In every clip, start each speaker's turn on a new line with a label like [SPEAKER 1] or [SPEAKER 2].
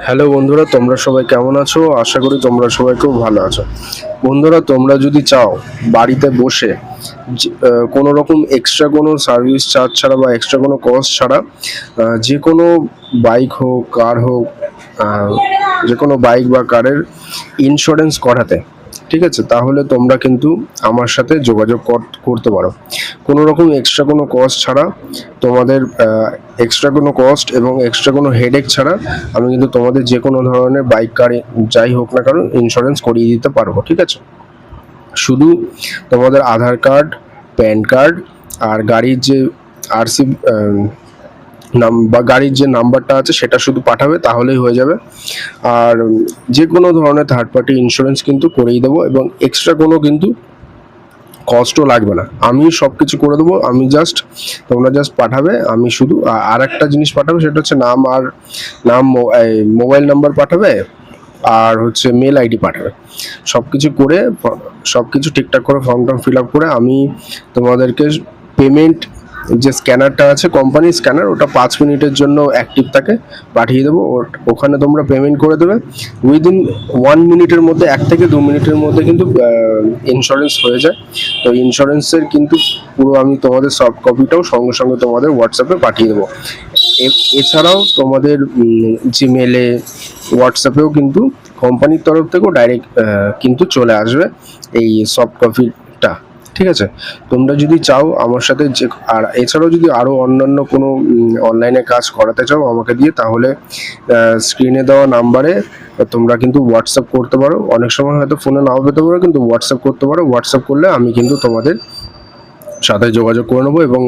[SPEAKER 1] Hello বন্ধুরা, তোমরা সবাই কেমন আছো? আশা করি তোমরা সবাই খুব ভালো আছো। বন্ধুরা, তোমরা যদি চাও বাড়িতে বসে কোনো রকম এক্সট্রা কোনো সার্ভিস চার্জ ছাড়া বা এক্সট্রা কোনো কস্ট ছাড়া যে কোনো বাইক হোক, কার হোক, যে কোনো বাইক বা কারের ইন্স্যুরেন্স করাতে, ঠিক আছে, তাহলে তোমরা কিন্তু আমার সাথে যোগাযোগ করতে পারো। কোনো রকম এক্সট্রা কোনো কস্ট ছাড়া, তোমাদের এক্সট্রা কোনো কস্ট এবং এক্সট্রা কোনো হেডেক ছাড়া আমি কিন্তু তোমাদের যে কোনো ধরনের বাইক কার যাই হোক না কেন ইন্স্যুরেন্স করিয়ে দিতে পারবো, ঠিক আছে। শুধু তোমাদের আধার কার্ড, প্যান কার্ড আর গাড়ির যে আরসি বা গাড়ির যে নাম্বারটা আছে সেটা শুধু পাঠাবে, তাহলেই হয়ে যাবে। আর যে কোনো ধরনের থার্ড পার্টি ইন্স্যুরেন্স কিন্তু করেই দেবো এবং এক্সট্রা কোনো কিন্তু কস্টও লাগবে না। আমি সব কিছু করে দেবো। তোমরা জাস্ট পাঠাবে। আমি শুধু আর একটা জিনিস পাঠাবে, সেটা হচ্ছে মোবাইল নাম্বার পাঠাবে আর হচ্ছে মেল আইডি পাঠাবে। সব কিছু ঠিকঠাক করে ফর্ম ফিল আপ করে আমি তোমাদেরকে পেমেন্ট যে স্ক্যানারটা আছে, কোম্পানির স্ক্যানার, ওটা 5 মিনিটের জন্য অ্যাক্টিভ থাকে, পাঠিয়ে দেবো। ওখানে তোমরা পেমেন্ট করে দেবে। উইদিন 1 মিনিটের মধ্যে, 1 থেকে 2 মিনিটের মধ্যে কিন্তু ইন্স্যুরেন্স হয়ে যায়। তো ইন্স্যুরেন্সের কিন্তু পুরো আমি তোমাদের সফট কপিটাও সঙ্গে সঙ্গে তোমাদের হোয়াটসঅ্যাপে পাঠিয়ে দেবো। এছাড়াও তোমাদের জিমেলে, হোয়াটসঅ্যাপেও কিন্তু কোম্পানির তরফ থেকেও ডাইরেক্ট কিন্তু চলে আসবে এই সফট কপিটা, ঠিক আছে। তোমরা যদি চাও আমার সাথে আর এছাড়াও যদি আরও অন্যান্য কোনো অনলাইনে কাজ করাতে চাও আমাকে দিয়ে, তাহলে স্ক্রিনে দেওয়া নাম্বারে তোমরা কিন্তু হোয়াটসঅ্যাপ করতে পারো। অনেক সময় হয়তো ফোনে নাও পেতে পারো, কিন্তু হোয়াটসঅ্যাপ করতে পারো। হোয়াটসঅ্যাপ করলে আমি কিন্তু তোমাদের সাথে যোগাযোগ করে নেবো এবং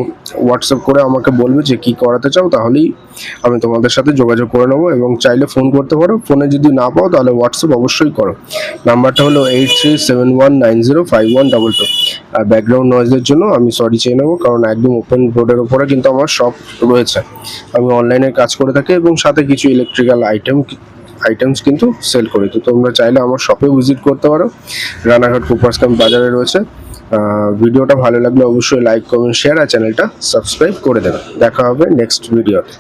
[SPEAKER 1] হোয়াটসঅ্যাপ করে আমাকে বলবে যে কী করাতে চাও, তাহলেই আমি তোমাদের সাথে যোগাযোগ করে নেবো। এবং চাইলে ফোন করতে পারো। ফোনে যদি না পাও তাহলে হোয়াটসঅ্যাপ অবশ্যই করো। নাম্বারটা হলো 8371905122। আর ব্যাকগ্রাউন্ড নয়েজের জন্য আমি সরি চেয়ে নেবো, কারণ একদম ওপেন রোডের ওপরে কিন্তু আমার শপ রয়েছে। আমি অনলাইনে কাজ করে থাকি এবং সাথে কিছু ইলেকট্রিক্যাল আইটেমস কিন্তু সেল করি। তো তোমরা চাইলে আমার শপে ভিজিট করতে পারো। রানাঘাট কুপার্স ক্যাম্প বাজারে রয়েছে। ভিডিওটা ভালো লাগলে অবশ্যই লাইক, কমেন্ট, শেয়ার আর চ্যানেলটা সাবস্ক্রাইব করে দেবে। দেখা হবে নেক্সট ভিডিওতে।